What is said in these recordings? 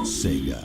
Sega.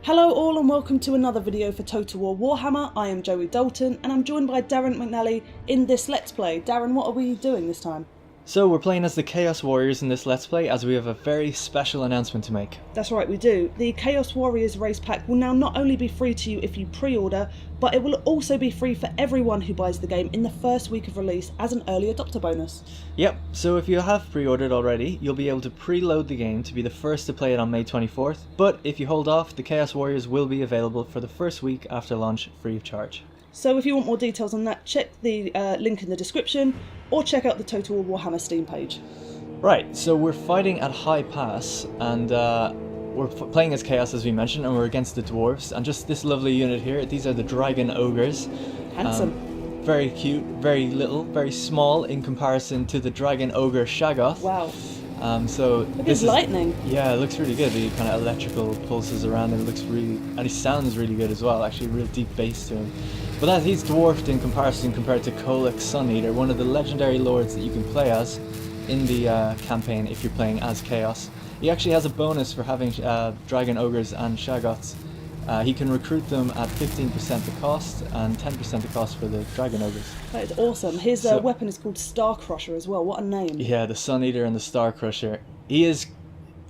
Hello all and welcome to another video for Total War Warhammer. I am Joey Dalton and I'm joined by Darren McNally in this Let's Play. Darren, what are we doing this time? So we're playing as the Chaos Warriors in this Let's Play as we have a very special announcement to make. That's right, we do. The Chaos Warriors race pack will now not only be free to you if you pre-order, but it will also be free for everyone who buys the game in the first week of release as an early adopter bonus. Yep, so if you have pre-ordered already, you'll be able to preload the game to be the first to play it on May 24th, but if you hold off, the Chaos Warriors will be available for the first week after launch free of charge. So if you want more details on that, check the link in the description or check out the Total War Warhammer Steam page. Right, so we're fighting at High Pass and we're playing as Chaos as we mentioned, and we're against the Dwarves, and just this lovely unit here, these are the Dragon Ogres. Handsome. Very cute, very little, very small in comparison to the Dragon Ogre Shaggoth. Wow. So Look at this his lightning. Yeah, it looks really good. The kind of electrical pulses around him. It looks really, and he sounds really good as well. Actually, real deep bass to him. But he's dwarfed in comparison compared to Kolek Sun Eater, one of the legendary lords that you can play as in the campaign if you're playing as Chaos. He actually has a bonus for having Dragon Ogres and Shaggoths. He can recruit them at 15% the cost and 10% the cost for the Dragon Ogres. That is awesome. His weapon is called Star Crusher as well. What a name. Yeah, the Sun Eater and the Star Crusher. He is,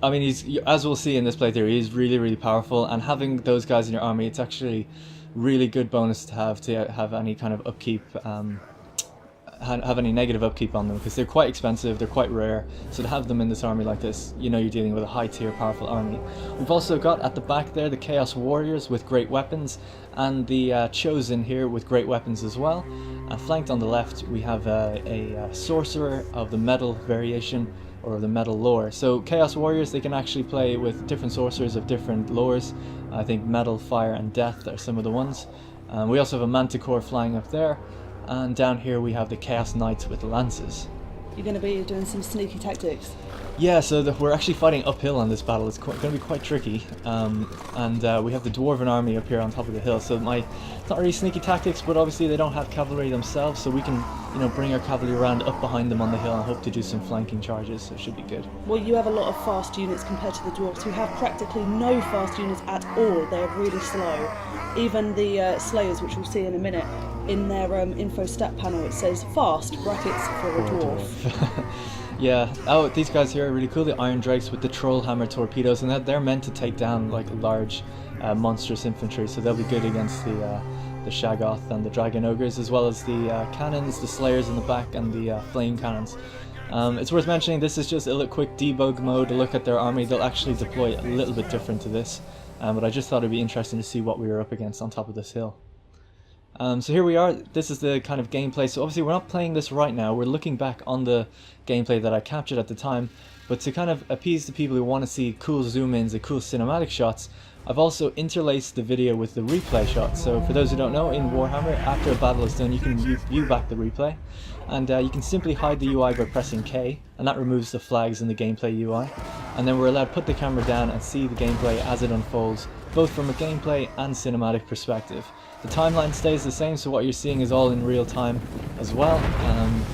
I mean, he's, as we'll see in this playthrough, he's really, really powerful, and having those guys in your army, it's actually really good bonus to have any kind of upkeep, have any negative upkeep on them, because they're quite expensive, they're quite rare, so to have them in this army like this, you know you're dealing with a high tier powerful army. We've also got at the back there the Chaos Warriors with great weapons, and the Chosen here with great weapons as well. And flanked on the left we have a Sorcerer of the Metal variation, or the Metal lore. So Chaos Warriors, they can actually play with different sorcerers of different lores. I think Metal, Fire and Death are some of the ones. We also have a Manticore flying up there. And down here we have the Chaos Knights with lances. You're going to be doing some sneaky tactics. Yeah, so we're actually fighting uphill on this battle. It's going to be quite tricky. And we have the Dwarven army up here on top of the hill. So it's not really sneaky tactics, but obviously they don't have cavalry themselves, so we can, you know, bring our cavalry around up behind them on the hill and hope to do some flanking charges. So it should be good. Well, you have a lot of fast units compared to the Dwarves, who have practically no fast units at all. They're really slow. Even the Slayers, which we'll see in a minute, in their info stat panel it says fast, brackets for a dwarf. Yeah, oh, these guys here are really cool, the Iron Drakes with the Troll Hammer torpedoes, and they're meant to take down like large monstrous infantry, so they'll be good against the Shaggoth and the Dragon Ogres, as well as the cannons, the Slayers in the back, and the flame cannons. It's worth mentioning this is just a quick debug mode, a look at their army. They'll actually deploy a little bit different to this, but I just thought it'd be interesting to see what we were up against on top of this hill. So here we are, this is the kind of gameplay. So obviously we're not playing this right now, we're looking back on the gameplay that I captured at the time, but to kind of appease the people who want to see cool zoom-ins and cool cinematic shots, I've also interlaced the video with the replay shots. So for those who don't know, in Warhammer, after a battle is done, you can view back the replay, and you can simply hide the UI by pressing K, and that removes the flags in the gameplay UI, and then we're allowed to put the camera down and see the gameplay as it unfolds, both from a gameplay and cinematic perspective. The timeline stays the same, so what you're seeing is all in real time as well.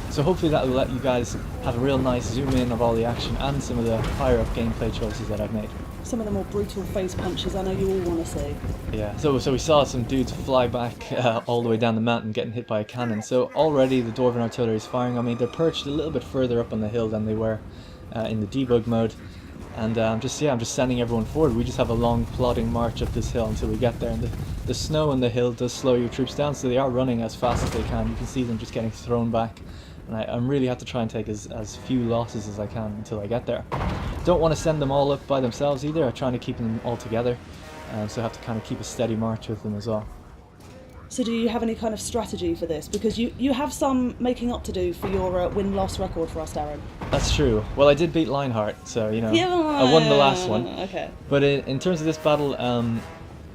So hopefully that will let you guys have a real nice zoom in of all the action and some of the higher up gameplay choices that I've made. Some of the more brutal face punches I know you all want to see. Yeah, so we saw some dudes fly back all the way down the mountain getting hit by a cannon. So already the Dwarven artillery is firing on me. They're perched a little bit further up on the hill than they were in the debug mode. And I'm just sending everyone forward. We just have a long plodding march up this hill until we get there, and the snow on the hill does slow your troops down, so they are running as fast as they can. You can see them just getting thrown back, and I really have to try and take as few losses as I can until I get there. Don't want to send them all up by themselves either. I'm trying to keep them all together, so I have to kind of keep a steady march with them as well. So do you have any kind of strategy for this? Because you have some making up to do for your win-loss record for us, Darren. That's true. Well, I did beat Lionheart, so, you know, Yeah, I won the last one. Okay. But in terms of this battle,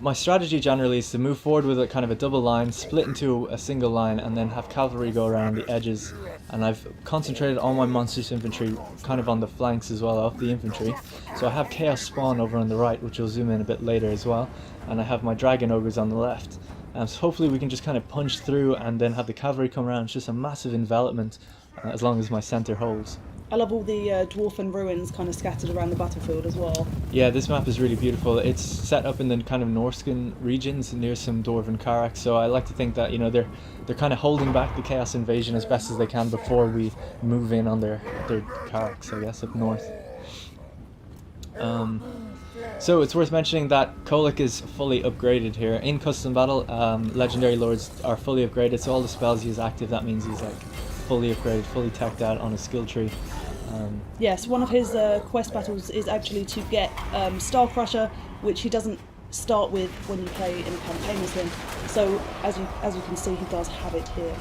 my strategy generally is to move forward with a kind of a double line, split into a single line, and then have cavalry go around the edges. And I've concentrated all my monstrous infantry kind of on the flanks as well of the infantry. So I have Chaos Spawn over on the right, which will zoom in a bit later as well. And I have my Dragon Ogres on the left. So hopefully we can just kind of punch through and then have the cavalry come around. It's just a massive envelopment as long as my centre holds. I love all the dwarfen ruins kind of scattered around the battlefield as well. Yeah, this map is really beautiful. It's set up in the kind of Norscan regions near some dwarven carracks, so I like to think that, you know, they're kind of holding back the Chaos Invasion as best as they can before we move in on their carracks, I guess, up north. So it's worth mentioning that Kolic is fully upgraded here. In Custom Battle, Legendary Lords are fully upgraded, so all the spells he has active, that means he's like fully upgraded, fully teched out on a skill tree. Yes, one of his quest battles is actually to get Star Crusher, which he doesn't start with when you play in a campaign with him. So as you can see, he does have it here.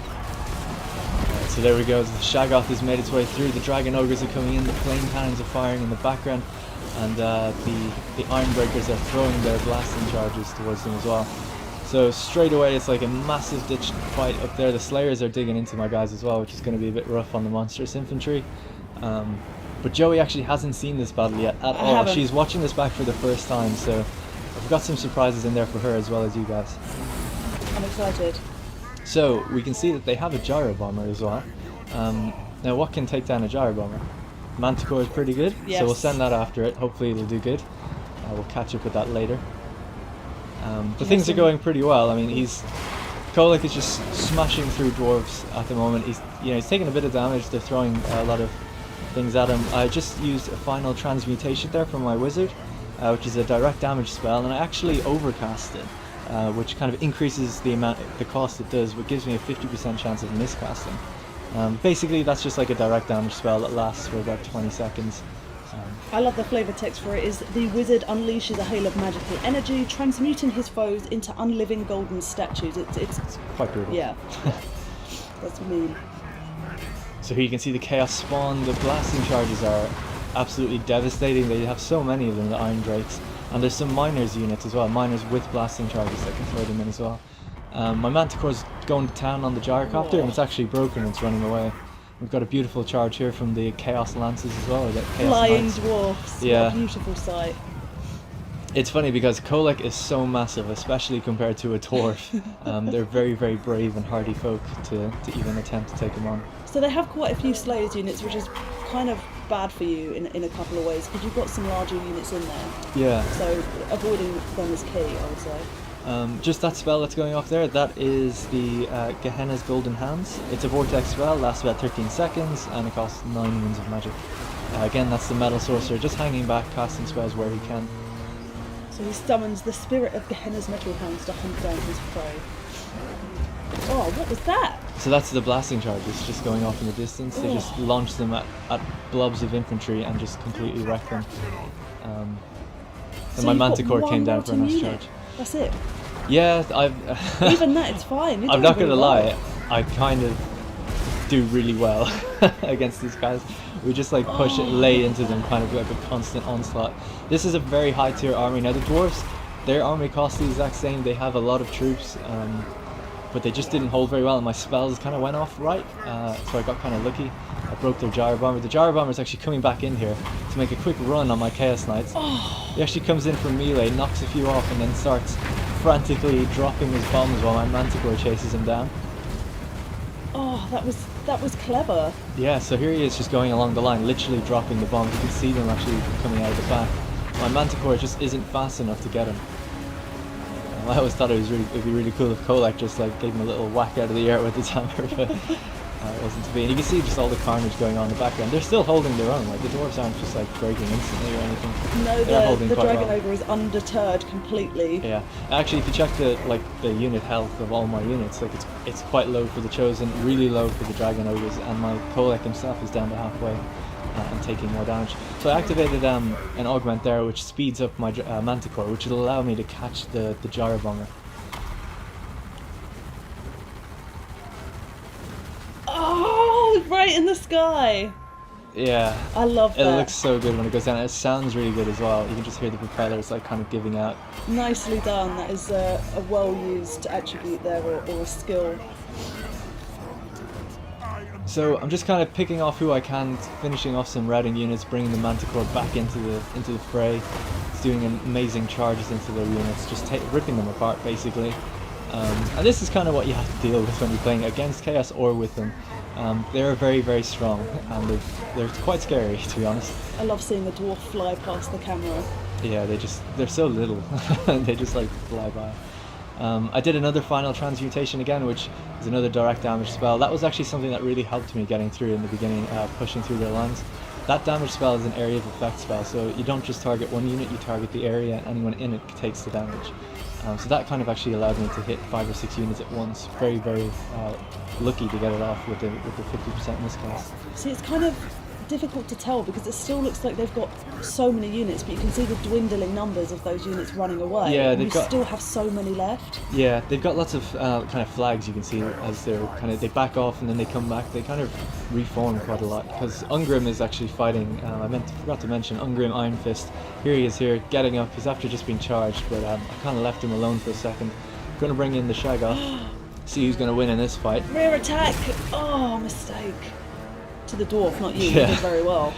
So there we go, the Shaggoth has made its way through, the Dragon Ogres are coming in, the flame cannons are firing in the background, and the Ironbreakers are throwing their blasting charges towards them as well. So straight away it's like a massive ditch fight up there. The Slayers are digging into my guys as well, which is going to be a bit rough on the monstrous infantry. But Joey actually hasn't seen this battle yet at all. Haven't. She's watching this back for the first time, so I've got some surprises in there for her as well as you guys. I'm excited. So we can see that they have a gyro bomber as well. Now what can take down a gyro bomber? Manticore is pretty good, Yes. so we'll send that after it. Hopefully it'll do good. We'll catch up with that later. But things are going pretty well. I mean, Kolic is just smashing through dwarves at the moment. He's taking a bit of damage. They're throwing a lot of things at him. I just used a final transmutation there from my wizard, which is a direct damage spell, and I actually overcast it, which kind of increases the cost it does, but gives me a 50% chance of miscasting. Basically, that's just like a direct damage spell that lasts for about 20 seconds. I love the flavour text for it. Is the wizard unleashes a hail of magical energy, transmuting his foes into unliving golden statues. It's quite brutal. Yeah, that's mean. So here you can see the Chaos spawn. The blasting charges are absolutely devastating. They have so many of them, the Iron Drakes. And there's some miners units as well, miners with blasting charges that can throw them in as well. My Manticore's going to town on the gyrocopter, and it's actually broken, it's running away. We've got a beautiful charge here from the Chaos Lances as well. Flying dwarfs. Yeah. What a beautiful sight. It's funny because Kolic is so massive, especially compared to a dwarf. They're very, very brave and hardy folk to even attempt to take him on. So they have quite a few Slayers units, which is kind of bad for you in a couple of ways, because you've got some larger units in there. Yeah. So avoiding them is key, I would say. Just that spell that's going off there, that is the Gehenna's Golden Hands. It's a vortex spell, lasts about 13 seconds, and it costs 9 wounds of magic. Again, that's the Metal Sorcerer, just hanging back, casting spells where he can. So he summons the spirit of Gehenna's metal hounds to hunt down his prey. Oh, what was that? So that's the blasting charges just going off in the distance. They just launch them at blobs of infantry and just completely wreck them. And So my you've got Manticore one came down for a mortal nice unit. charge. That's it. Yeah, Even that, it's fine. You're I'm doing not really gonna well. lie, I kind of do really well against these guys. We just like push it, lay into them, kind of like a constant onslaught. This is a very high tier army. Now the dwarves, their army costs the exact same. They have a lot of troops, but they just didn't hold very well, and my spells kind of went off right, so I got kind of lucky. I broke their gyro bomber. The gyro bomber is actually coming back in here to make a quick run on my Chaos Knights. He actually comes in from melee, knocks a few off, and then starts frantically dropping his bombs while my Manticore chases him down. Oh, that was clever. Yeah, so here he is just going along the line, literally dropping the bombs. You can see them actually coming out of the back. My Manticore just isn't fast enough to get him. I always thought it'd be really cool if Kolic just like gave him a little whack out of the air with his hammer, but it wasn't to be. And you can see just all the carnage going on in the background. They're still holding their own. Like the dwarves aren't just like breaking instantly or anything. No, They're holding the quite Dragon well. Ogre is undeterred completely. Yeah, actually, if you check the unit health of all my units, like it's quite low for the Chosen, really low for the Dragon Ogres, and my Kolic himself is down to halfway and taking more damage. So I activated an augment there, which speeds up my Manticore, which will allow me to catch the gyro bomber. Oh, right in the sky. Yeah, I love that. it looks so good when it goes down. It sounds really good as well. You can just hear the propellers like kind of giving out. Nicely done. That is a well-used attribute there, or a skill. So I'm just kind of picking off who I can, finishing off some routing units, bringing the Manticore back into the fray. It's doing amazing charges into their units, just ripping them apart basically. And this is kind of what you have to deal with when you're playing against Chaos or with them. They're very, very strong, and they're quite scary, to be honest. I love seeing a dwarf fly past the camera. Yeah, they're so little, they just like fly by. I did another final transmutation again, which is another direct damage spell. That was actually something that really helped me getting through in the beginning, pushing through their lines. That damage spell is an area of effect spell, so you don't just target one unit, you target the area, and anyone in it takes the damage. So that kind of actually allowed me to hit 5 or 6 units at once. Very, very lucky to get it off with the 50% in this case. See, it's kind of difficult to tell because it still looks like they've got so many units, but you can see the dwindling numbers of those units running away. Yeah, and still have so many left. Yeah, they've got lots of kind of flags you can see as they back off and then they come back. They kind of reform quite a lot because Ungrim is actually fighting. Forgot to mention Ungrim Iron Fist. Here he is here, getting up. He's after just being charged, but I kind of left him alone for a second. Going to bring in the Shaggoth. See who's going to win in this fight. Rear attack! Oh, mistake. To the dwarf, not you. Yeah. You did very well.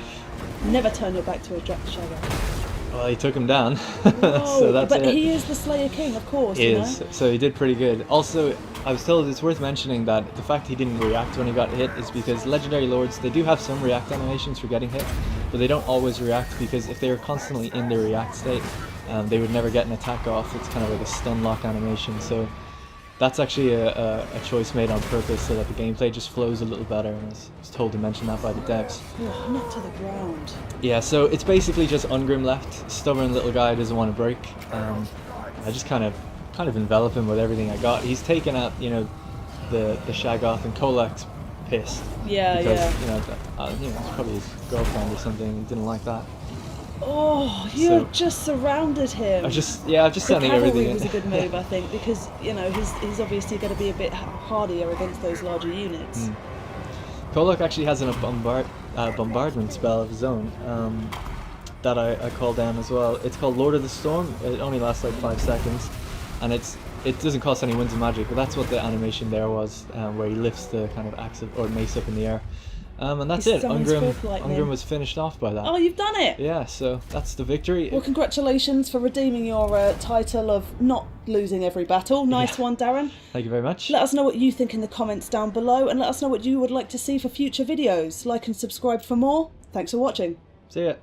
Never turn your back to a Shaggoth. Well, he took him down. Whoa, So that's but it. he is the Slayer King, of course. He you is. know? So he did pretty good. Also, I was told it's worth mentioning that the fact he didn't react when he got hit is because Legendary Lords, they do have some react animations for getting hit, but they don't always react because if they were constantly in the react state, they would never get an attack off. It's kind of like a stun lock animation. So that's actually a choice made on purpose so that the gameplay just flows a little better, and I was told to mention that by the devs. Oh, not to the ground. Yeah, so it's basically just Ungrim left. Stubborn little guy, doesn't want to break. I just kind of envelop him with everything I got. He's taken out, the Shaggoth, and Kolak's pissed. Yeah, because, yeah. It's probably his girlfriend or something. He didn't like that. Oh, you just surrounded him. I'm just sending the everything cavalry in. was a good move, I think, because he's obviously going to be a bit hardier against those larger units. Kolak actually has a bombardment spell of his own that I called down as well. It's called Lord of the Storm. It only lasts like 5 seconds, and it doesn't cost any winds of magic, but that's what the animation there was, where he lifts the kind of axe or mace up in the air. And that's it. Ungrim was finished off by that. Oh, you've done it! Yeah, so that's the victory. Well, congratulations for redeeming your title of not losing every battle. Nice one, Darren. Thank you very much. Let us know what you think in the comments down below, and let us know what you would like to see for future videos. Like and subscribe for more. Thanks for watching. See ya.